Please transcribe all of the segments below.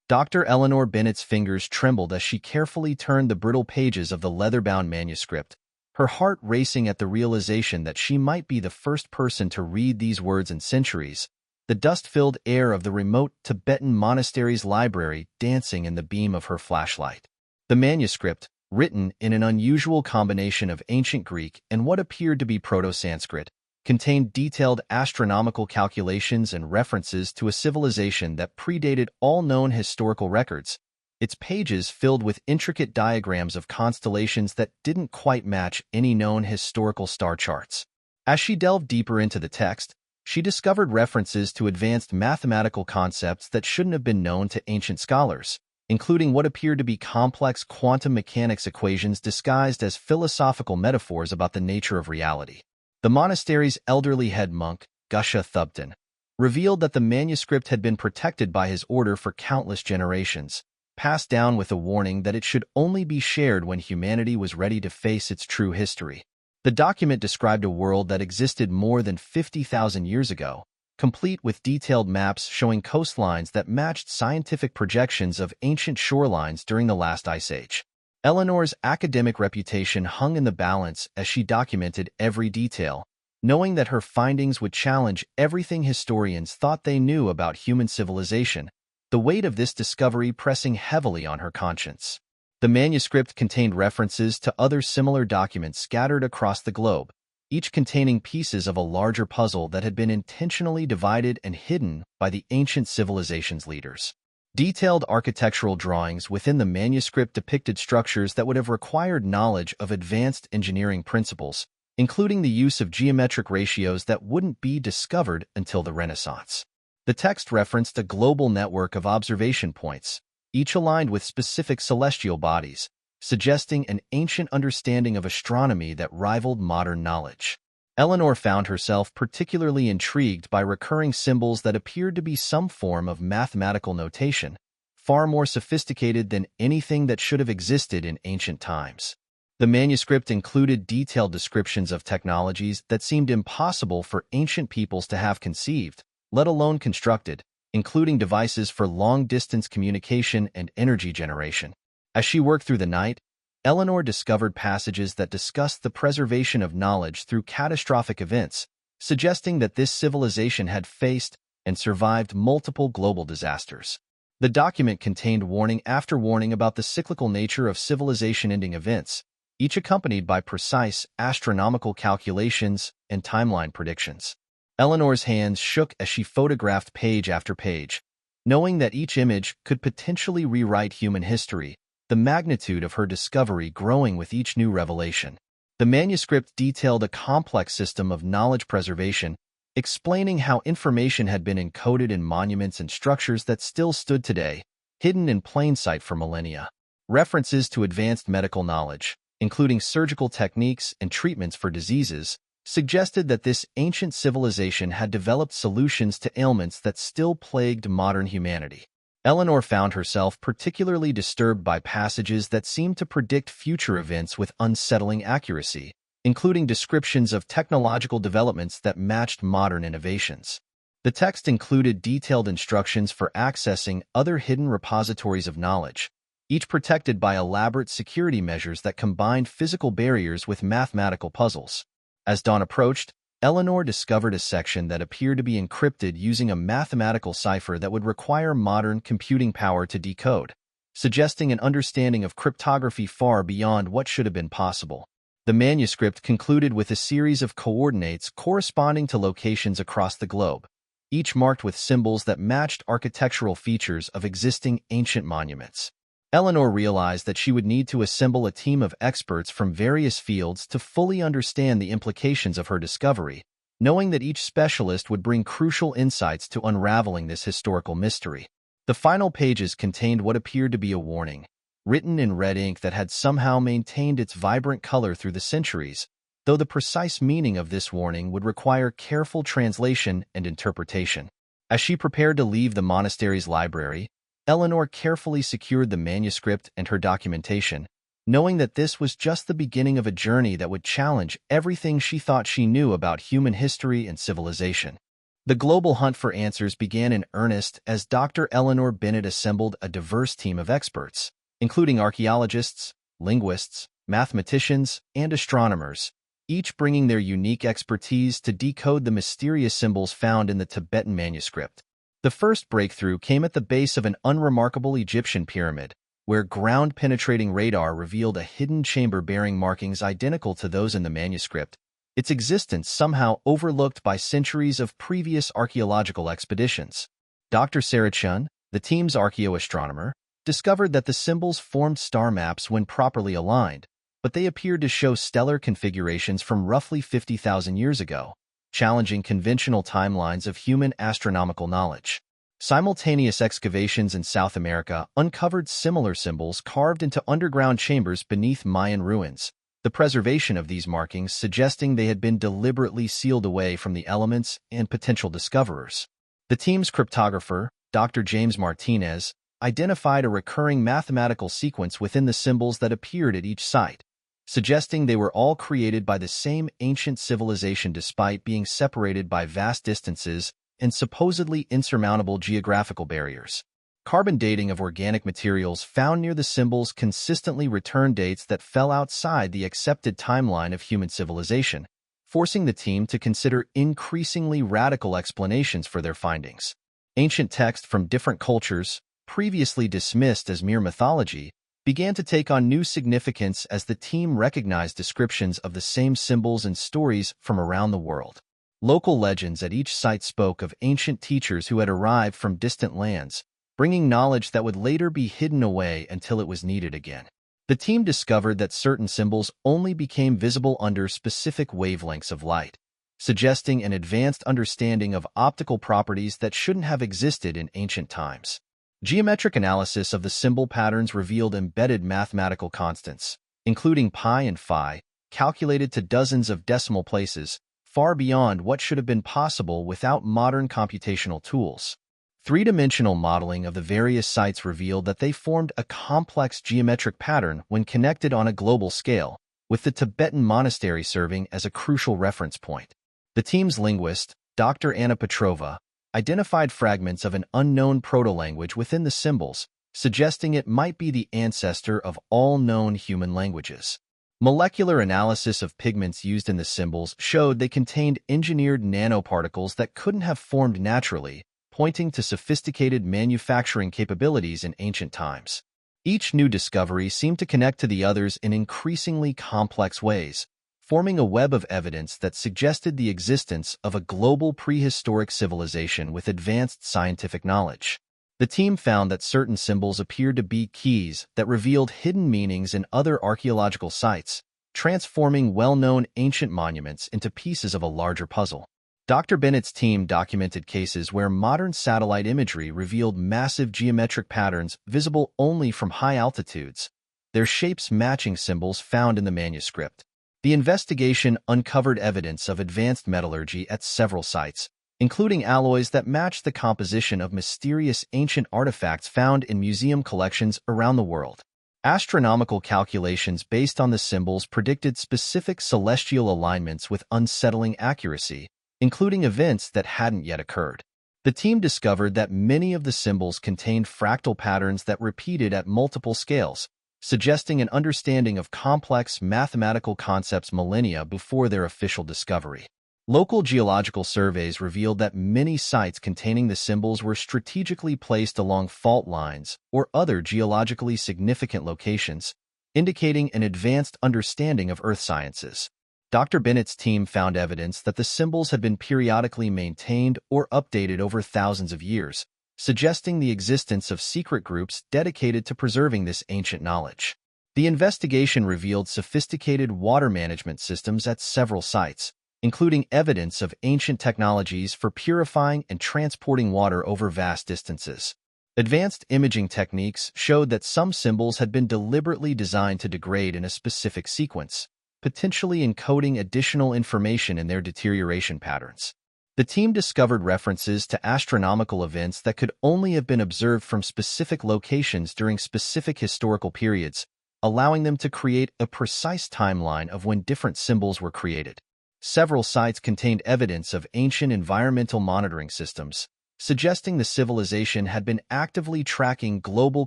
Dr. Eleanor Bennett's fingers trembled as she carefully turned the brittle pages of the leather-bound manuscript, her heart racing at the realization that she might be the first person to read these words in centuries, the dust-filled air of the remote Tibetan monastery's library dancing in the beam of her flashlight. The manuscript, written in an unusual combination of ancient Greek and what appeared to be Proto-Sanskrit, contained detailed astronomical calculations and references to a civilization that predated all known historical records, its pages filled with intricate diagrams of constellations that didn't quite match any known historical star charts. As she delved deeper into the text, she discovered references to advanced mathematical concepts that shouldn't have been known to ancient scholars, including what appeared to be complex quantum mechanics equations disguised as philosophical metaphors about the nature of reality. The monastery's elderly head monk, Gusha Thubten, revealed that the manuscript had been protected by his order for countless generations, passed down with a warning that it should only be shared when humanity was ready to face its true history. The document described a world that existed more than 50,000 years ago, complete with detailed maps showing coastlines that matched scientific projections of ancient shorelines during the last ice age. Eleanor's academic reputation hung in the balance as she documented every detail, knowing that her findings would challenge everything historians thought they knew about human civilization, the weight of this discovery pressing heavily on her conscience. The manuscript contained references to other similar documents scattered across the globe, each containing pieces of a larger puzzle that had been intentionally divided and hidden by the ancient civilization's leaders. Detailed architectural drawings within the manuscript depicted structures that would have required knowledge of advanced engineering principles, including the use of geometric ratios that wouldn't be discovered until the Renaissance. The text referenced a global network of observation points, each aligned with specific celestial bodies, suggesting an ancient understanding of astronomy that rivaled modern knowledge. Eleanor found herself particularly intrigued by recurring symbols that appeared to be some form of mathematical notation, far more sophisticated than anything that should have existed in ancient times. The manuscript included detailed descriptions of technologies that seemed impossible for ancient peoples to have conceived, let alone constructed, including devices for long-distance communication and energy generation. As she worked through the night, Eleanor discovered passages that discussed the preservation of knowledge through catastrophic events, suggesting that this civilization had faced and survived multiple global disasters. The document contained warning after warning about the cyclical nature of civilization-ending events, each accompanied by precise astronomical calculations and timeline predictions. Eleanor's hands shook as she photographed page after page, knowing that each image could potentially rewrite human history, the magnitude of her discovery growing with each new revelation. The manuscript detailed a complex system of knowledge preservation, explaining how information had been encoded in monuments and structures that still stood today, hidden in plain sight for millennia. References to advanced medical knowledge, including surgical techniques and treatments for diseases, suggested that this ancient civilization had developed solutions to ailments that still plagued modern humanity. Eleanor found herself particularly disturbed by passages that seemed to predict future events with unsettling accuracy, including descriptions of technological developments that matched modern innovations. The text included detailed instructions for accessing other hidden repositories of knowledge, each protected by elaborate security measures that combined physical barriers with mathematical puzzles. As dawn approached, Eleanor discovered a section that appeared to be encrypted using a mathematical cipher that would require modern computing power to decode, suggesting an understanding of cryptography far beyond what should have been possible. The manuscript concluded with a series of coordinates corresponding to locations across the globe, each marked with symbols that matched architectural features of existing ancient monuments. Eleanor realized that she would need to assemble a team of experts from various fields to fully understand the implications of her discovery, knowing that each specialist would bring crucial insights to unraveling this historical mystery. The final pages contained what appeared to be a warning, written in red ink that had somehow maintained its vibrant color through the centuries, though the precise meaning of this warning would require careful translation and interpretation. As she prepared to leave the monastery's library, Eleanor carefully secured the manuscript and her documentation, knowing that this was just the beginning of a journey that would challenge everything she thought she knew about human history and civilization. The global hunt for answers began in earnest as Dr. Eleanor Bennett assembled a diverse team of experts, including archaeologists, linguists, mathematicians, and astronomers, each bringing their unique expertise to decode the mysterious symbols found in the Tibetan manuscript. The first breakthrough came at the base of an unremarkable Egyptian pyramid, where ground-penetrating radar revealed a hidden chamber bearing markings identical to those in the manuscript, its existence somehow overlooked by centuries of previous archaeological expeditions. Dr. Sarah Chun, the team's archaeoastronomer, discovered that the symbols formed star maps when properly aligned, but they appeared to show stellar configurations from roughly 50,000 years ago, challenging conventional timelines of human astronomical knowledge. Simultaneous excavations in South America uncovered similar symbols carved into underground chambers beneath Mayan ruins, the preservation of these markings suggesting they had been deliberately sealed away from the elements and potential discoverers. The team's cryptographer, Dr. James Martinez, identified a recurring mathematical sequence within the symbols that appeared at each site, suggesting they were all created by the same ancient civilization despite being separated by vast distances and supposedly insurmountable geographical barriers. Carbon dating of organic materials found near the symbols consistently returned dates that fell outside the accepted timeline of human civilization, forcing the team to consider increasingly radical explanations for their findings. Ancient texts from different cultures, previously dismissed as mere mythology, began to take on new significance as the team recognized descriptions of the same symbols and stories from around the world. Local legends at each site spoke of ancient teachers who had arrived from distant lands, bringing knowledge that would later be hidden away until it was needed again. The team discovered that certain symbols only became visible under specific wavelengths of light, suggesting an advanced understanding of optical properties that shouldn't have existed in ancient times. Geometric analysis of the symbol patterns revealed embedded mathematical constants, including pi and phi, calculated to dozens of decimal places, far beyond what should have been possible without modern computational tools. Three-dimensional modeling of the various sites revealed that they formed a complex geometric pattern when connected on a global scale, with the Tibetan monastery serving as a crucial reference point. The team's linguist, Dr. Anna Petrova, identified fragments of an unknown proto-language within the symbols, suggesting it might be the ancestor of all known human languages. Molecular analysis of pigments used in the symbols showed they contained engineered nanoparticles that couldn't have formed naturally, pointing to sophisticated manufacturing capabilities in ancient times. Each new discovery seemed to connect to the others in increasingly complex ways, forming a web of evidence that suggested the existence of a global prehistoric civilization with advanced scientific knowledge. The team found that certain symbols appeared to be keys that revealed hidden meanings in other archaeological sites, transforming well-known ancient monuments into pieces of a larger puzzle. Dr. Bennett's team documented cases where modern satellite imagery revealed massive geometric patterns visible only from high altitudes, their shapes matching symbols found in the manuscript. The investigation uncovered evidence of advanced metallurgy at several sites, including alloys that matched the composition of mysterious ancient artifacts found in museum collections around the world. Astronomical calculations based on the symbols predicted specific celestial alignments with unsettling accuracy, including events that hadn't yet occurred. The team discovered that many of the symbols contained fractal patterns that repeated at multiple scales, suggesting an understanding of complex mathematical concepts millennia before their official discovery. Local geological surveys revealed that many sites containing the symbols were strategically placed along fault lines or other geologically significant locations, indicating an advanced understanding of earth sciences. Dr. Bennett's team found evidence that the symbols had been periodically maintained or updated over thousands of years, suggesting the existence of secret groups dedicated to preserving this ancient knowledge. The investigation revealed sophisticated water management systems at several sites, including evidence of ancient technologies for purifying and transporting water over vast distances. Advanced imaging techniques showed that some symbols had been deliberately designed to degrade in a specific sequence, potentially encoding additional information in their deterioration patterns. The team discovered references to astronomical events that could only have been observed from specific locations during specific historical periods, allowing them to create a precise timeline of when different symbols were created. Several sites contained evidence of ancient environmental monitoring systems, suggesting the civilization had been actively tracking global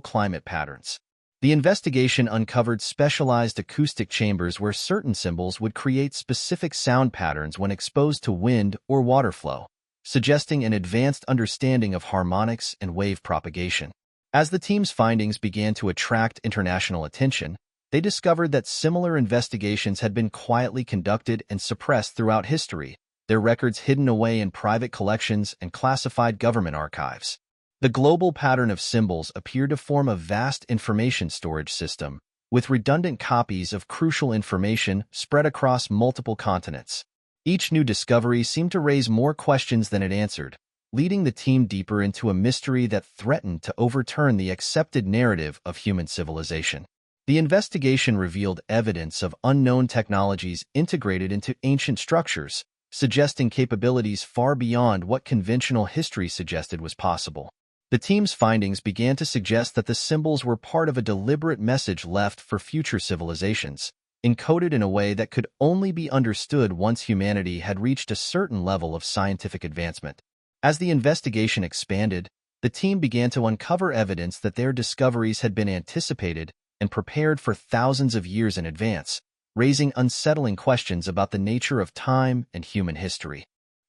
climate patterns. The investigation uncovered specialized acoustic chambers where certain symbols would create specific sound patterns when exposed to wind or water flow, suggesting an advanced understanding of harmonics and wave propagation. As the team's findings began to attract international attention, they discovered that similar investigations had been quietly conducted and suppressed throughout history, their records hidden away in private collections and classified government archives. The global pattern of symbols appeared to form a vast information storage system, with redundant copies of crucial information spread across multiple continents. Each new discovery seemed to raise more questions than it answered, leading the team deeper into a mystery that threatened to overturn the accepted narrative of human civilization. The investigation revealed evidence of unknown technologies integrated into ancient structures, suggesting capabilities far beyond what conventional history suggested was possible. The team's findings began to suggest that the symbols were part of a deliberate message left for future civilizations, encoded in a way that could only be understood once humanity had reached a certain level of scientific advancement. As the investigation expanded, the team began to uncover evidence that their discoveries had been anticipated and prepared for thousands of years in advance, raising unsettling questions about the nature of time and human history.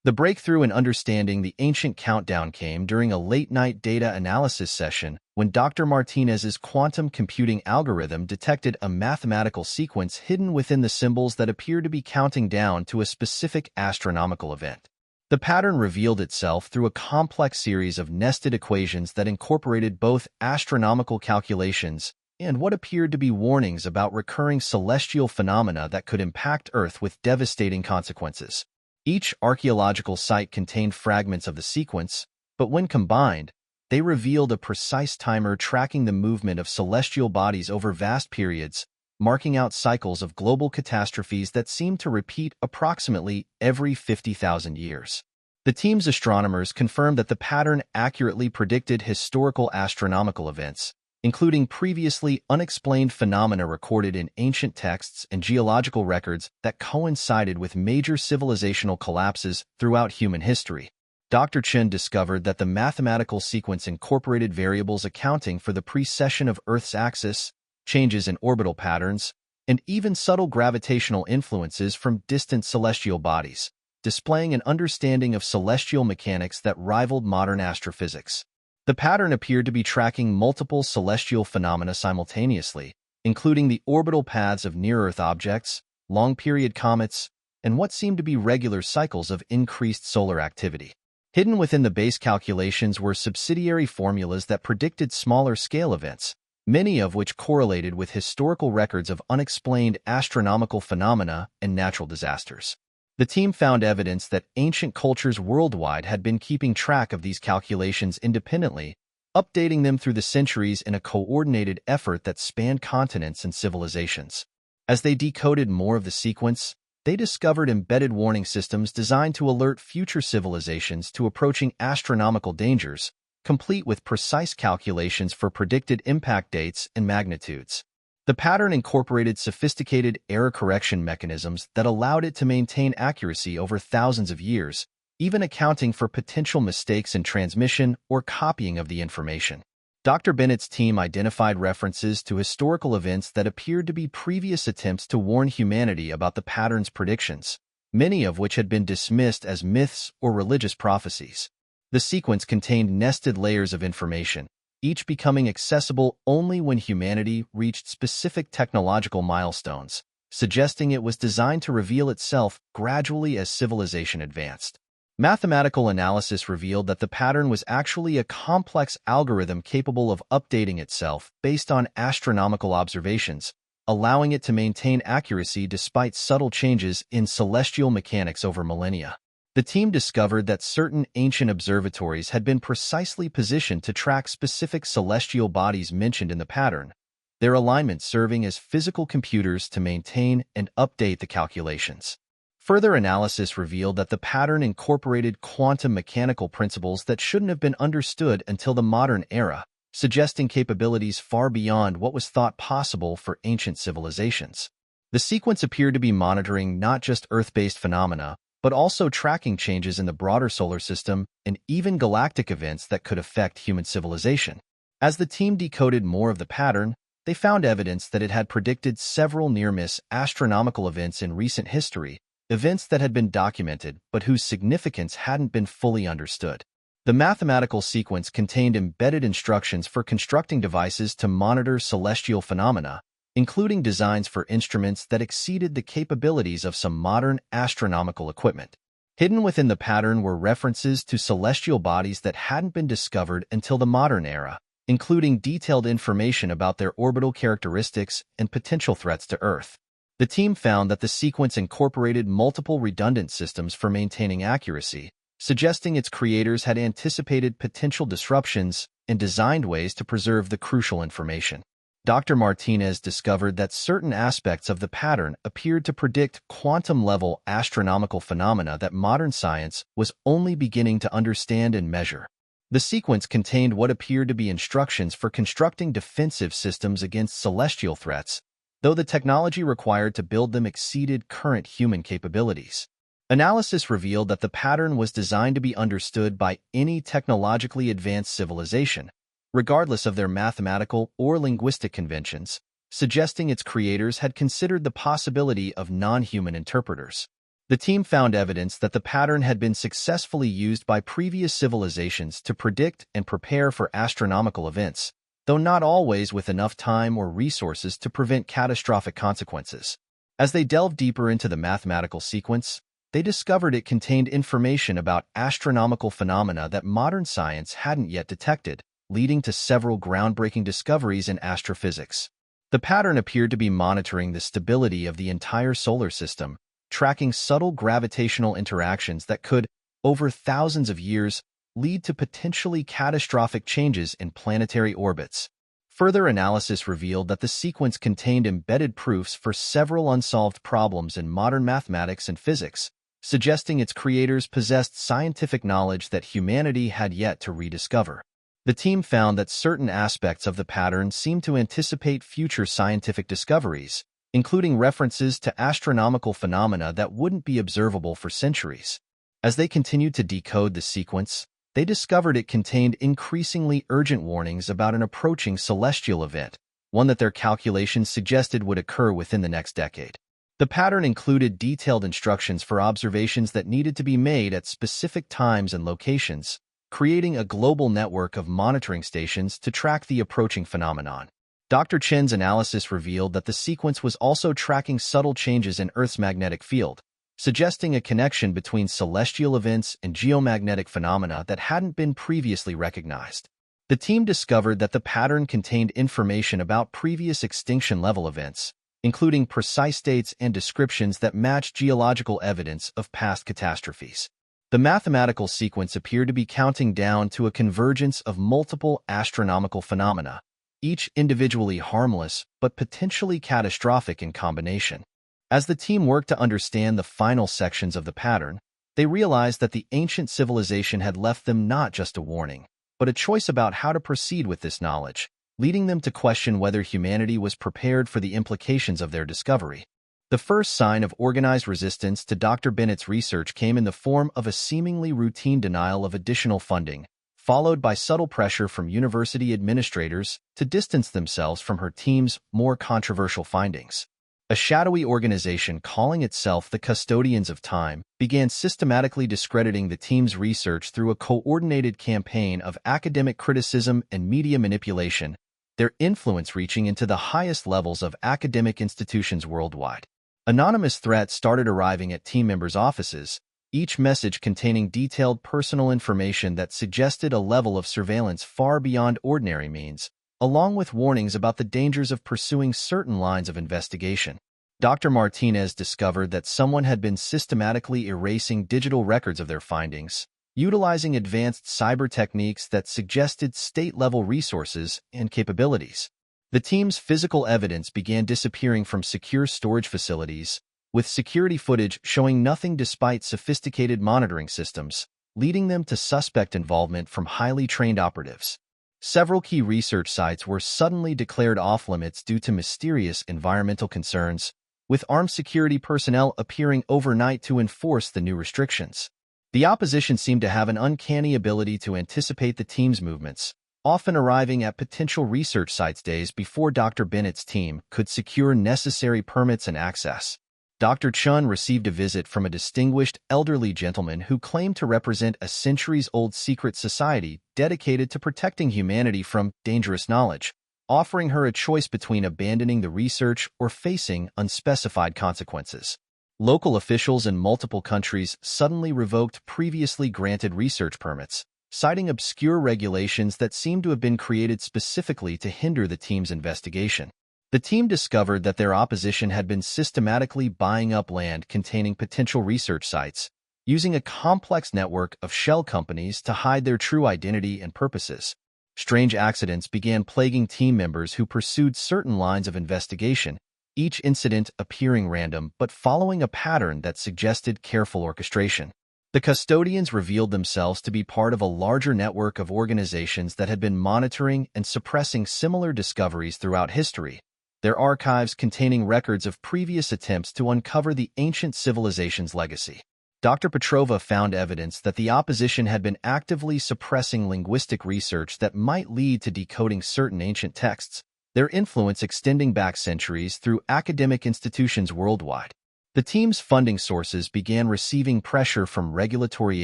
The breakthrough in understanding the ancient countdown came during a late-night data analysis session when Dr. Martinez's quantum computing algorithm detected a mathematical sequence hidden within the symbols that appeared to be counting down to a specific astronomical event. The pattern revealed itself through a complex series of nested equations that incorporated both astronomical calculations and what appeared to be warnings about recurring celestial phenomena that could impact Earth with devastating consequences. Each archaeological site contained fragments of the sequence, but when combined, they revealed a precise timer tracking the movement of celestial bodies over vast periods, marking out cycles of global catastrophes that seemed to repeat approximately every 50,000 years. The team's astronomers confirmed that the pattern accurately predicted historical astronomical events, including previously unexplained phenomena recorded in ancient texts and geological records that coincided with major civilizational collapses throughout human history. Dr. Chen discovered that the mathematical sequence incorporated variables accounting for the precession of Earth's axis, changes in orbital patterns, and even subtle gravitational influences from distant celestial bodies, displaying an understanding of celestial mechanics that rivaled modern astrophysics. The pattern appeared to be tracking multiple celestial phenomena simultaneously, including the orbital paths of near-Earth objects, long-period comets, and what seemed to be regular cycles of increased solar activity. Hidden within the base calculations were subsidiary formulas that predicted smaller-scale events, many of which correlated with historical records of unexplained astronomical phenomena and natural disasters. The team found evidence that ancient cultures worldwide had been keeping track of these calculations independently, updating them through the centuries in a coordinated effort that spanned continents and civilizations. As they decoded more of the sequence, they discovered embedded warning systems designed to alert future civilizations to approaching astronomical dangers, complete with precise calculations for predicted impact dates and magnitudes. The pattern incorporated sophisticated error correction mechanisms that allowed it to maintain accuracy over thousands of years, even accounting for potential mistakes in transmission or copying of the information. Dr. Bennett's team identified references to historical events that appeared to be previous attempts to warn humanity about the pattern's predictions, many of which had been dismissed as myths or religious prophecies. The sequence contained nested layers of information, each becoming accessible only when humanity reached specific technological milestones, suggesting it was designed to reveal itself gradually as civilization advanced. Mathematical analysis revealed that the pattern was actually a complex algorithm capable of updating itself based on astronomical observations, allowing it to maintain accuracy despite subtle changes in celestial mechanics over millennia. The team discovered that certain ancient observatories had been precisely positioned to track specific celestial bodies mentioned in the pattern, their alignment serving as physical computers to maintain and update the calculations. Further analysis revealed that the pattern incorporated quantum mechanical principles that shouldn't have been understood until the modern era, suggesting capabilities far beyond what was thought possible for ancient civilizations. The sequence appeared to be monitoring not just Earth-based phenomena, but also tracking changes in the broader solar system and even galactic events that could affect human civilization. As the team decoded more of the pattern, they found evidence that it had predicted several near-miss astronomical events in recent history, events that had been documented but whose significance hadn't been fully understood. The mathematical sequence contained embedded instructions for constructing devices to monitor celestial phenomena, including designs for instruments that exceeded the capabilities of some modern astronomical equipment. Hidden within the pattern were references to celestial bodies that hadn't been discovered until the modern era, including detailed information about their orbital characteristics and potential threats to Earth. The team found that the sequence incorporated multiple redundant systems for maintaining accuracy, suggesting its creators had anticipated potential disruptions and designed ways to preserve the crucial information. Dr. Martinez discovered that certain aspects of the pattern appeared to predict quantum-level astronomical phenomena that modern science was only beginning to understand and measure. The sequence contained what appeared to be instructions for constructing defensive systems against celestial threats, though the technology required to build them exceeded current human capabilities. Analysis revealed that the pattern was designed to be understood by any technologically advanced civilization, regardless of their mathematical or linguistic conventions, suggesting its creators had considered the possibility of non-human interpreters. The team found evidence that the pattern had been successfully used by previous civilizations to predict and prepare for astronomical events, though not always with enough time or resources to prevent catastrophic consequences. As they delved deeper into the mathematical sequence, they discovered it contained information about astronomical phenomena that modern science hadn't yet detected, leading to several groundbreaking discoveries in astrophysics. The pattern appeared to be monitoring the stability of the entire solar system, tracking subtle gravitational interactions that could, over thousands of years, lead to potentially catastrophic changes in planetary orbits. Further analysis revealed that the sequence contained embedded proofs for several unsolved problems in modern mathematics and physics, suggesting its creators possessed scientific knowledge that humanity had yet to rediscover. The team found that certain aspects of the pattern seemed to anticipate future scientific discoveries, including references to astronomical phenomena that wouldn't be observable for centuries. As they continued to decode the sequence, they discovered it contained increasingly urgent warnings about an approaching celestial event, one that their calculations suggested would occur within the next decade. The pattern included detailed instructions for observations that needed to be made at specific times and locations, creating a global network of monitoring stations to track the approaching phenomenon. Dr. Chen's analysis revealed that the sequence was also tracking subtle changes in Earth's magnetic field, suggesting a connection between celestial events and geomagnetic phenomena that hadn't been previously recognized. The team discovered that the pattern contained information about previous extinction-level events, including precise dates and descriptions that matched geological evidence of past catastrophes. The mathematical sequence appeared to be counting down to a convergence of multiple astronomical phenomena, each individually harmless but potentially catastrophic in combination. As the team worked to understand the final sections of the pattern, they realized that the ancient civilization had left them not just a warning, but a choice about how to proceed with this knowledge, leading them to question whether humanity was prepared for the implications of their discovery. The first sign of organized resistance to Dr. Bennett's research came in the form of a seemingly routine denial of additional funding, followed by subtle pressure from university administrators to distance themselves from her team's more controversial findings. A shadowy organization calling itself the Custodians of Time began systematically discrediting the team's research through a coordinated campaign of academic criticism and media manipulation, their influence reaching into the highest levels of academic institutions worldwide. Anonymous threats started arriving at team members' offices, each message containing detailed personal information that suggested a level of surveillance far beyond ordinary means, along with warnings about the dangers of pursuing certain lines of investigation. Dr. Martinez discovered that someone had been systematically erasing digital records of their findings, utilizing advanced cyber techniques that suggested state-level resources and capabilities. The team's physical evidence began disappearing from secure storage facilities, with security footage showing nothing despite sophisticated monitoring systems, leading them to suspect involvement from highly trained operatives. Several key research sites were suddenly declared off-limits due to mysterious environmental concerns, with armed security personnel appearing overnight to enforce the new restrictions. The opposition seemed to have an uncanny ability to anticipate the team's movements, often arriving at potential research sites days before Dr. Bennett's team could secure necessary permits and access. Dr. Chun received a visit from a distinguished elderly gentleman who claimed to represent a centuries-old secret society dedicated to protecting humanity from dangerous knowledge, offering her a choice between abandoning the research or facing unspecified consequences. Local officials in multiple countries suddenly revoked previously granted research permits, citing obscure regulations that seemed to have been created specifically to hinder the team's investigation. The team discovered that their opposition had been systematically buying up land containing potential research sites, using a complex network of shell companies to hide their true identity and purposes. Strange accidents began plaguing team members who pursued certain lines of investigation, each incident appearing random but following a pattern that suggested careful orchestration. The custodians revealed themselves to be part of a larger network of organizations that had been monitoring and suppressing similar discoveries throughout history, their archives containing records of previous attempts to uncover the ancient civilization's legacy. Dr. Petrova found evidence that the opposition had been actively suppressing linguistic research that might lead to decoding certain ancient texts, their influence extending back centuries through academic institutions worldwide. The team's funding sources began receiving pressure from regulatory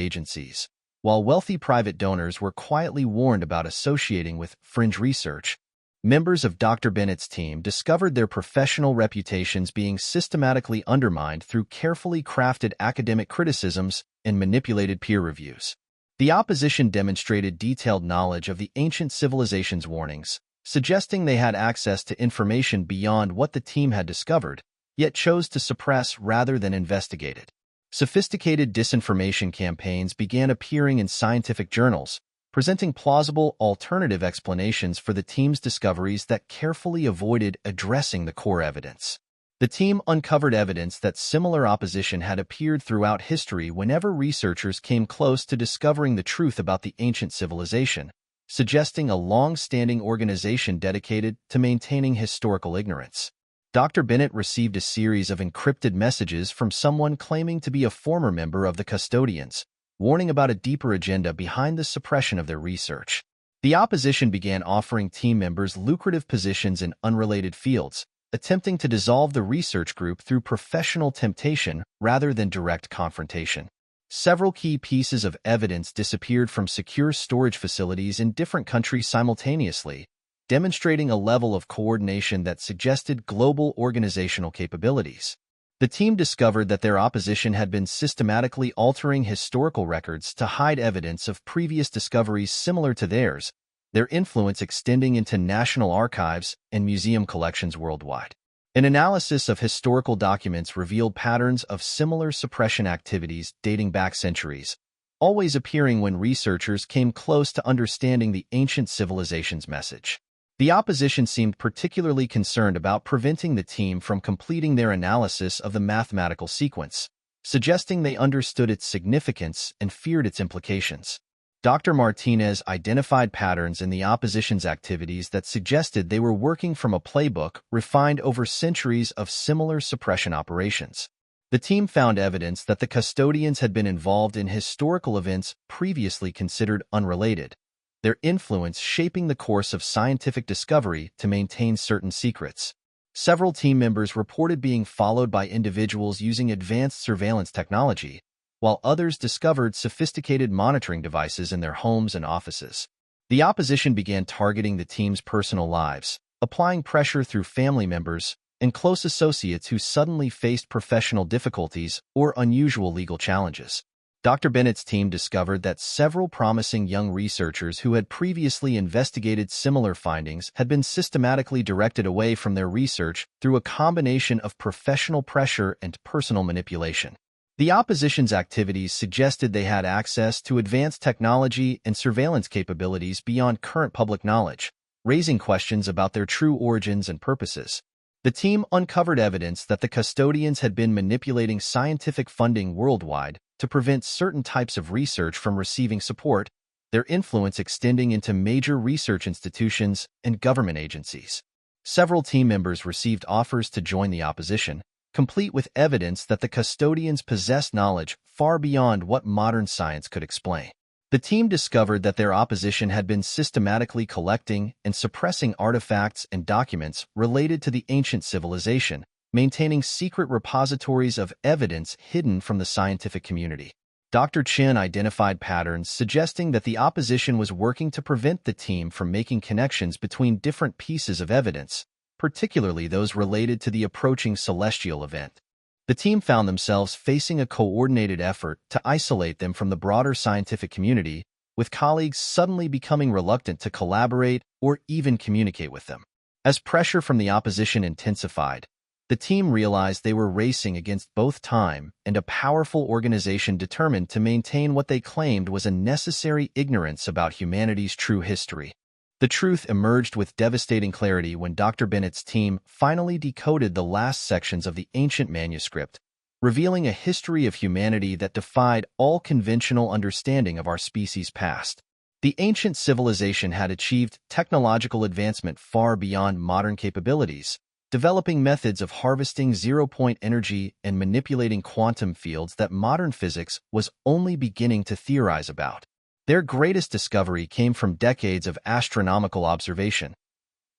agencies, while wealthy private donors were quietly warned about associating with fringe research. Members of Dr. Bennett's team discovered their professional reputations being systematically undermined through carefully crafted academic criticisms and manipulated peer reviews. The opposition demonstrated detailed knowledge of the ancient civilization's warnings, suggesting they had access to information beyond what the team had discovered, yet chose to suppress rather than investigate it. Sophisticated disinformation campaigns began appearing in scientific journals, presenting plausible alternative explanations for the team's discoveries that carefully avoided addressing the core evidence. The team uncovered evidence that similar opposition had appeared throughout history whenever researchers came close to discovering the truth about the ancient civilization, suggesting a long-standing organization dedicated to maintaining historical ignorance. Dr. Bennett received a series of encrypted messages from someone claiming to be a former member of the custodians, warning about a deeper agenda behind the suppression of their research. The opposition began offering team members lucrative positions in unrelated fields, attempting to dissolve the research group through professional temptation rather than direct confrontation. Several key pieces of evidence disappeared from secure storage facilities in different countries simultaneously, demonstrating a level of coordination that suggested global organizational capabilities. The team discovered that their opposition had been systematically altering historical records to hide evidence of previous discoveries similar to theirs, their influence extending into national archives and museum collections worldwide. An analysis of historical documents revealed patterns of similar suppression activities dating back centuries, always appearing when researchers came close to understanding the ancient civilization's message. The opposition seemed particularly concerned about preventing the team from completing their analysis of the mathematical sequence, suggesting they understood its significance and feared its implications. Dr. Martinez identified patterns in the opposition's activities that suggested they were working from a playbook refined over centuries of similar suppression operations. The team found evidence that the custodians had been involved in historical events previously considered unrelated, their influence shaping the course of scientific discovery to maintain certain secrets. Several team members reported being followed by individuals using advanced surveillance technology, while others discovered sophisticated monitoring devices in their homes and offices. The opposition began targeting the team's personal lives, applying pressure through family members and close associates who suddenly faced professional difficulties or unusual legal challenges. Dr. Bennett's team discovered that several promising young researchers who had previously investigated similar findings had been systematically directed away from their research through a combination of professional pressure and personal manipulation. The opposition's activities suggested they had access to advanced technology and surveillance capabilities beyond current public knowledge, raising questions about their true origins and purposes. The team uncovered evidence that the custodians had been manipulating scientific funding worldwide to prevent certain types of research from receiving support, their influence extending into major research institutions and government agencies. Several team members received offers to join the opposition, complete with evidence that the custodians possessed knowledge far beyond what modern science could explain. The team discovered that their opposition had been systematically collecting and suppressing artifacts and documents related to the ancient civilization, maintaining secret repositories of evidence hidden from the scientific community. Dr. Chen identified patterns suggesting that the opposition was working to prevent the team from making connections between different pieces of evidence, particularly those related to the approaching celestial event. The team found themselves facing a coordinated effort to isolate them from the broader scientific community, with colleagues suddenly becoming reluctant to collaborate or even communicate with them. As pressure from the opposition intensified, the team realized they were racing against both time and a powerful organization determined to maintain what they claimed was a necessary ignorance about humanity's true history. The truth emerged with devastating clarity when Dr. Bennett's team finally decoded the last sections of the ancient manuscript, revealing a history of humanity that defied all conventional understanding of our species' past. The ancient civilization had achieved technological advancement far beyond modern capabilities, developing methods of harvesting zero-point energy and manipulating quantum fields that modern physics was only beginning to theorize about. Their greatest discovery came from decades of astronomical observation.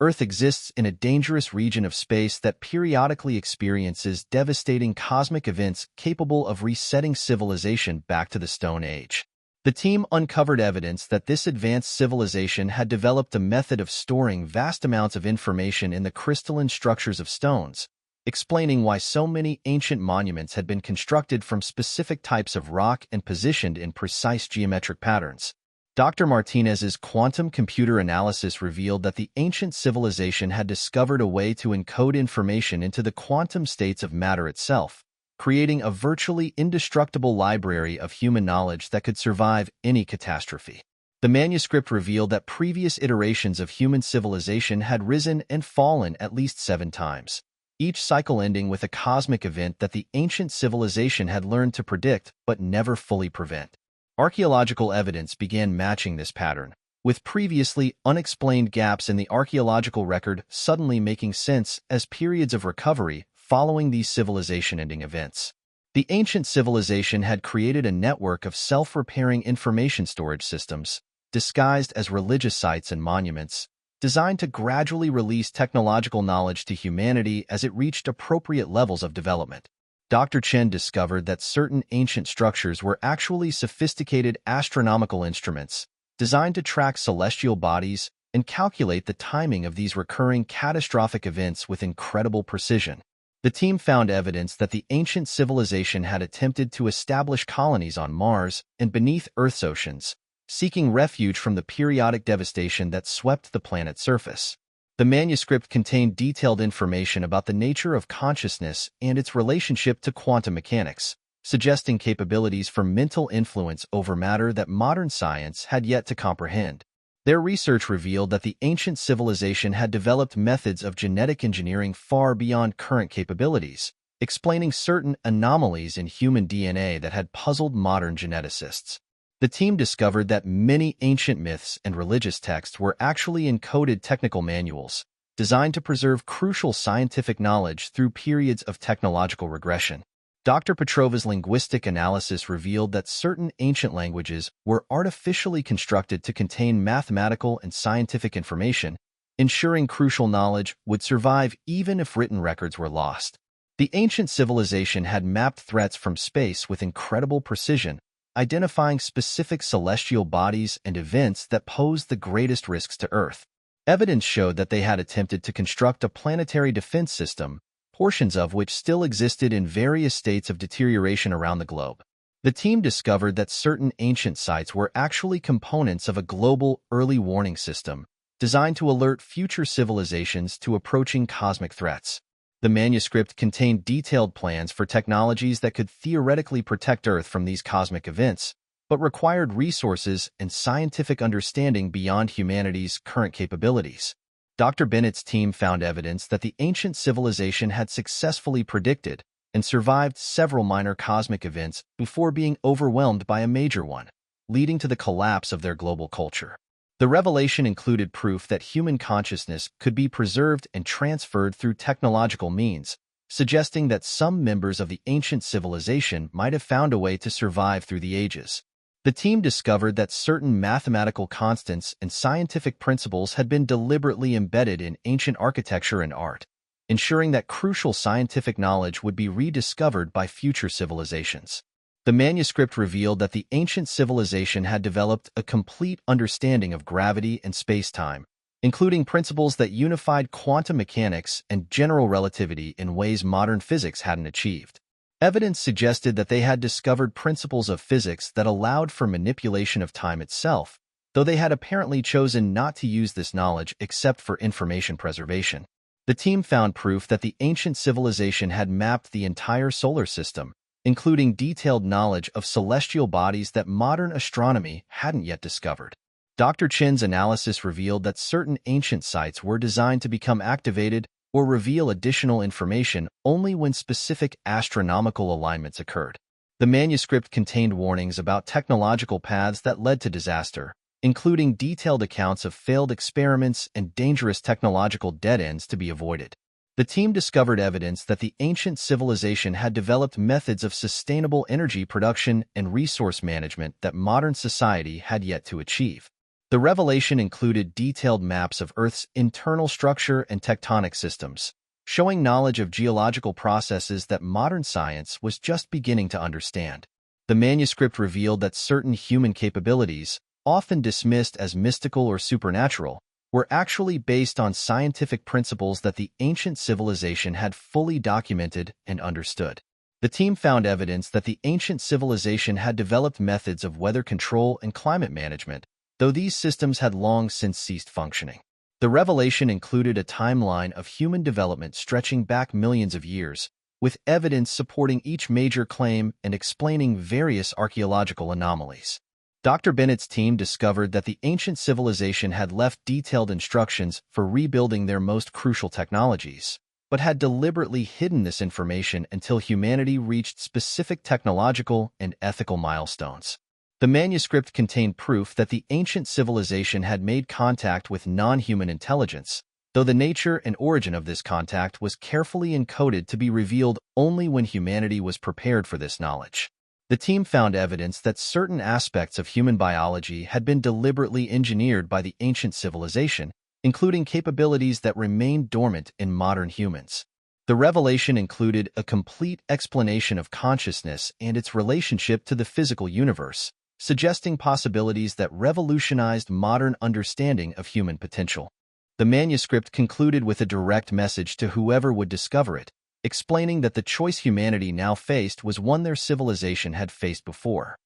Earth exists in a dangerous region of space that periodically experiences devastating cosmic events capable of resetting civilization back to the Stone Age. The team uncovered evidence that this advanced civilization had developed a method of storing vast amounts of information in the crystalline structures of stones, explaining why so many ancient monuments had been constructed from specific types of rock and positioned in precise geometric patterns. Dr. Martinez's quantum computer analysis revealed that the ancient civilization had discovered a way to encode information into the quantum states of matter itself, creating a virtually indestructible library of human knowledge that could survive any catastrophe. The manuscript revealed that previous iterations of human civilization had risen and fallen at least 7 times, each cycle ending with a cosmic event that the ancient civilization had learned to predict but never fully prevent. Archaeological evidence began matching this pattern, with previously unexplained gaps in the archaeological record suddenly making sense as periods of recovery following these civilization-ending events. The ancient civilization had created a network of self-repairing information storage systems, disguised as religious sites and monuments, designed to gradually release technological knowledge to humanity as it reached appropriate levels of development. Dr. Chen discovered that certain ancient structures were actually sophisticated astronomical instruments, designed to track celestial bodies and calculate the timing of these recurring catastrophic events with incredible precision. The team found evidence that the ancient civilization had attempted to establish colonies on Mars and beneath Earth's oceans, seeking refuge from the periodic devastation that swept the planet's surface. The manuscript contained detailed information about the nature of consciousness and its relationship to quantum mechanics, suggesting capabilities for mental influence over matter that modern science had yet to comprehend. Their research revealed that the ancient civilization had developed methods of genetic engineering far beyond current capabilities, explaining certain anomalies in human DNA that had puzzled modern geneticists. The team discovered that many ancient myths and religious texts were actually encoded technical manuals, designed to preserve crucial scientific knowledge through periods of technological regression. Dr. Petrova's linguistic analysis revealed that certain ancient languages were artificially constructed to contain mathematical and scientific information, ensuring crucial knowledge would survive even if written records were lost. The ancient civilization had mapped threats from space with incredible precision, identifying specific celestial bodies and events that posed the greatest risks to Earth. Evidence showed that they had attempted to construct a planetary defense system, portions of which still existed in various states of deterioration around the globe. The team discovered that certain ancient sites were actually components of a global early warning system, designed to alert future civilizations to approaching cosmic threats. The manuscript contained detailed plans for technologies that could theoretically protect Earth from these cosmic events, but required resources and scientific understanding beyond humanity's current capabilities. Dr. Bennett's team found evidence that the ancient civilization had successfully predicted and survived several minor cosmic events before being overwhelmed by a major one, leading to the collapse of their global culture. The revelation included proof that human consciousness could be preserved and transferred through technological means, suggesting that some members of the ancient civilization might have found a way to survive through the ages. The team discovered that certain mathematical constants and scientific principles had been deliberately embedded in ancient architecture and art, ensuring that crucial scientific knowledge would be rediscovered by future civilizations. The manuscript revealed that the ancient civilization had developed a complete understanding of gravity and space-time, including principles that unified quantum mechanics and general relativity in ways modern physics hadn't achieved. Evidence suggested that they had discovered principles of physics that allowed for manipulation of time itself, though they had apparently chosen not to use this knowledge except for information preservation. The team found proof that the ancient civilization had mapped the entire solar system, including detailed knowledge of celestial bodies that modern astronomy hadn't yet discovered. Dr. Chin's analysis revealed that certain ancient sites were designed to become activated or reveal additional information only when specific astronomical alignments occurred. The manuscript contained warnings about technological paths that led to disaster, including detailed accounts of failed experiments and dangerous technological dead ends to be avoided. The team discovered evidence that the ancient civilization had developed methods of sustainable energy production and resource management that modern society had yet to achieve. The revelation included detailed maps of Earth's internal structure and tectonic systems, showing knowledge of geological processes that modern science was just beginning to understand. The manuscript revealed that certain human capabilities, often dismissed as mystical or supernatural, were actually based on scientific principles that the ancient civilization had fully documented and understood. The team found evidence that the ancient civilization had developed methods of weather control and climate management, though these systems had long since ceased functioning. The revelation included a timeline of human development stretching back millions of years, with evidence supporting each major claim and explaining various archaeological anomalies. Dr. Bennett's team discovered that the ancient civilization had left detailed instructions for rebuilding their most crucial technologies, but had deliberately hidden this information until humanity reached specific technological and ethical milestones. The manuscript contained proof that the ancient civilization had made contact with non-human intelligence, though the nature and origin of this contact was carefully encoded to be revealed only when humanity was prepared for this knowledge. The team found evidence that certain aspects of human biology had been deliberately engineered by the ancient civilization, including capabilities that remained dormant in modern humans. The revelation included a complete explanation of consciousness and its relationship to the physical universe, suggesting possibilities that revolutionized modern understanding of human potential. The manuscript concluded with a direct message to whoever would discover it, explaining that the choice humanity now faced was one their civilization had faced before: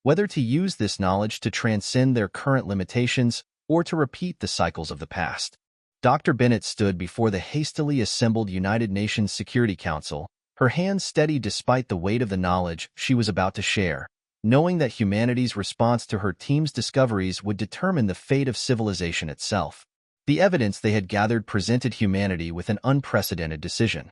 whether to use this knowledge to transcend their current limitations or to repeat the cycles of the past. Dr. Bennett stood before the hastily assembled United Nations Security Council, her hands steady despite the weight of the knowledge she was about to share, knowing that humanity's response to her team's discoveries would determine the fate of civilization itself. The evidence they had gathered presented humanity with an unprecedented decision: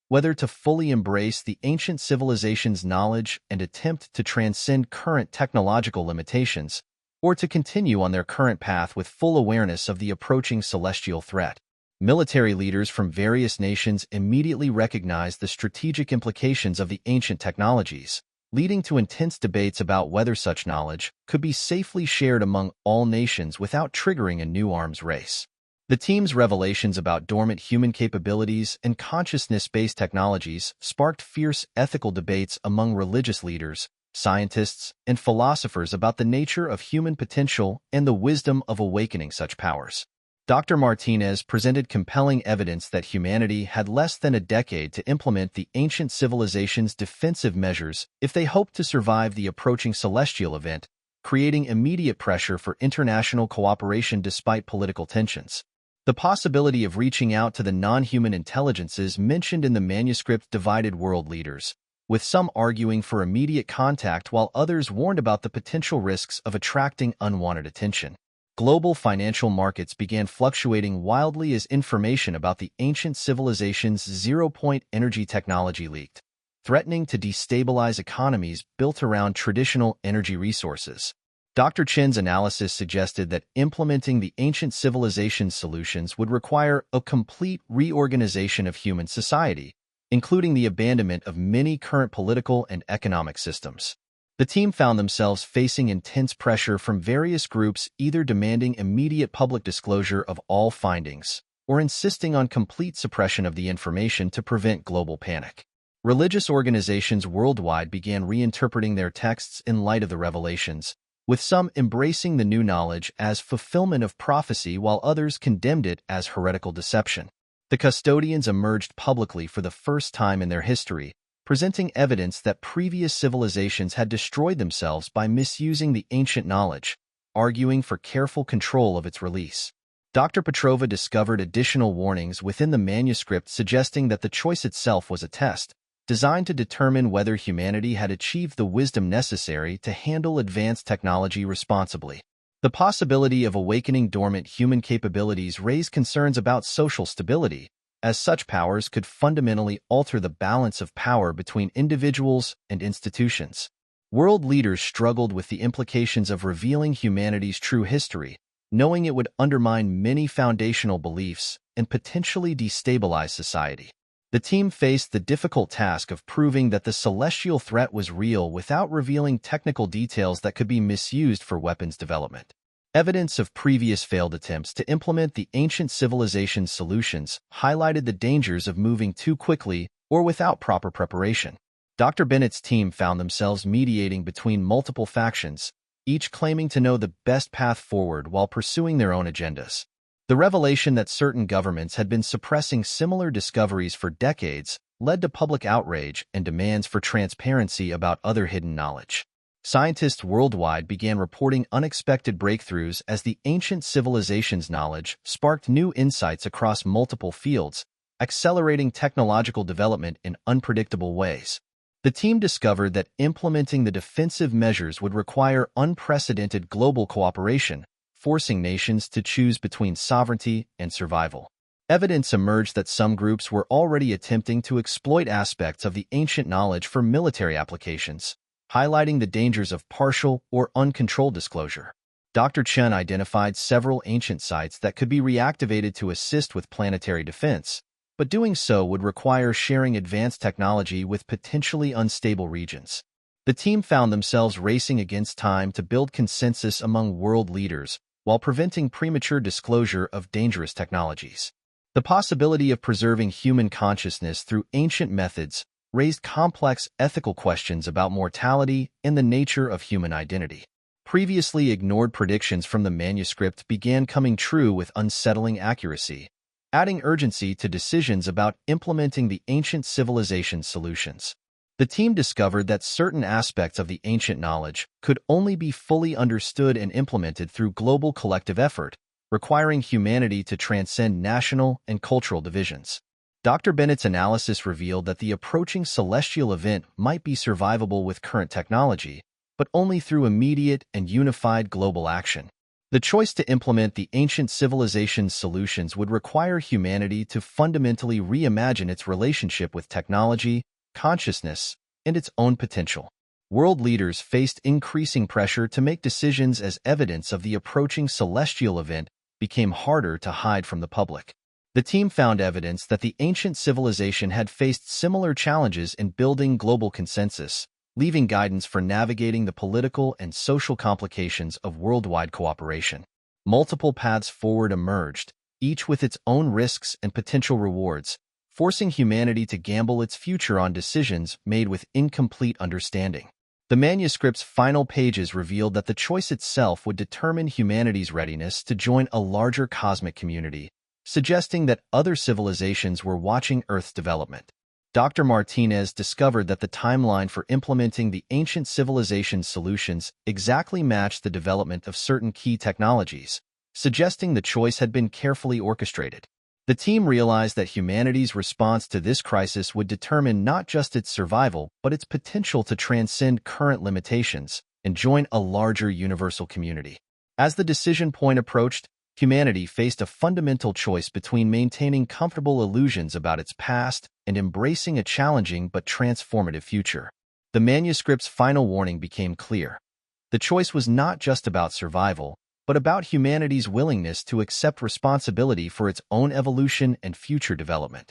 whether to fully embrace the ancient civilization's knowledge and attempt to transcend current technological limitations, or to continue on their current path with full awareness of the approaching celestial threat. Military leaders from various nations immediately recognized the strategic implications of the ancient technologies, leading to intense debates about whether such knowledge could be safely shared among all nations without triggering a new arms race. The team's revelations about dormant human capabilities and consciousness-based technologies sparked fierce ethical debates among religious leaders, scientists, and philosophers about the nature of human potential and the wisdom of awakening such powers. Dr. Martinez presented compelling evidence that humanity had less than a decade to implement the ancient civilization's defensive measures if they hoped to survive the approaching celestial event, creating immediate pressure for international cooperation despite political tensions. The possibility of reaching out to the non-human intelligences mentioned in the manuscript divided world leaders, with some arguing for immediate contact while others warned about the potential risks of attracting unwanted attention. Global financial markets began fluctuating wildly as information about the ancient civilization's zero-point energy technology leaked, threatening to destabilize economies built around traditional energy resources. Dr. Chin's analysis suggested that implementing the ancient civilization's solutions would require a complete reorganization of human society, including the abandonment of many current political and economic systems. The team found themselves facing intense pressure from various groups, either demanding immediate public disclosure of all findings or insisting on complete suppression of the information to prevent global panic. Religious organizations worldwide began reinterpreting their texts in light of the revelations, with some embracing the new knowledge as fulfillment of prophecy while others condemned it as heretical deception. The custodians emerged publicly for the first time in their history, presenting evidence that previous civilizations had destroyed themselves by misusing the ancient knowledge, arguing for careful control of its release. Dr. Petrova discovered additional warnings within the manuscript suggesting that the choice itself was a test, designed to determine whether humanity had achieved the wisdom necessary to handle advanced technology responsibly. The possibility of awakening dormant human capabilities raised concerns about social stability, as such powers could fundamentally alter the balance of power between individuals and institutions. World leaders struggled with the implications of revealing humanity's true history, knowing it would undermine many foundational beliefs and potentially destabilize society. The team faced the difficult task of proving that the celestial threat was real without revealing technical details that could be misused for weapons development. Evidence of previous failed attempts to implement the ancient civilization's solutions highlighted the dangers of moving too quickly or without proper preparation. Dr. Bennett's team found themselves mediating between multiple factions, each claiming to know the best path forward while pursuing their own agendas. The revelation that certain governments had been suppressing similar discoveries for decades led to public outrage and demands for transparency about other hidden knowledge. Scientists worldwide began reporting unexpected breakthroughs as the ancient civilization's knowledge sparked new insights across multiple fields, accelerating technological development in unpredictable ways. The team discovered that implementing the defensive measures would require unprecedented global cooperation, forcing nations to choose between sovereignty and survival. Evidence emerged that some groups were already attempting to exploit aspects of the ancient knowledge for military applications, highlighting the dangers of partial or uncontrolled disclosure. Dr. Chen identified several ancient sites that could be reactivated to assist with planetary defense, but doing so would require sharing advanced technology with potentially unstable regions. The team found themselves racing against time to build consensus among world leaders while preventing premature disclosure of dangerous technologies. The possibility of preserving human consciousness through ancient methods raised complex ethical questions about mortality and the nature of human identity. Previously ignored predictions from the manuscript began coming true with unsettling accuracy, adding urgency to decisions about implementing the ancient civilization's solutions. The team discovered that certain aspects of the ancient knowledge could only be fully understood and implemented through global collective effort, requiring humanity to transcend national and cultural divisions. Dr. Bennett's analysis revealed that the approaching celestial event might be survivable with current technology, but only through immediate and unified global action. The choice to implement the ancient civilization's solutions would require humanity to fundamentally reimagine its relationship with technology, consciousness, and its own potential. World leaders faced increasing pressure to make decisions as evidence of the approaching celestial event became harder to hide from the public. The team found evidence that the ancient civilization had faced similar challenges in building global consensus, leaving guidance for navigating the political and social complications of worldwide cooperation. Multiple paths forward emerged, each with its own risks and potential rewards, forcing humanity to gamble its future on decisions made with incomplete understanding. The manuscript's final pages revealed that the choice itself would determine humanity's readiness to join a larger cosmic community, suggesting that other civilizations were watching Earth's development. Dr. Martinez discovered that the timeline for implementing the ancient civilization's solutions exactly matched the development of certain key technologies, suggesting the choice had been carefully orchestrated. The team realized that humanity's response to this crisis would determine not just its survival, but its potential to transcend current limitations and join a larger universal community. As the decision point approached, humanity faced a fundamental choice between maintaining comfortable illusions about its past and embracing a challenging but transformative future. The manuscript's final warning became clear. The choice was not just about survival, but about humanity's willingness to accept responsibility for its own evolution and future development.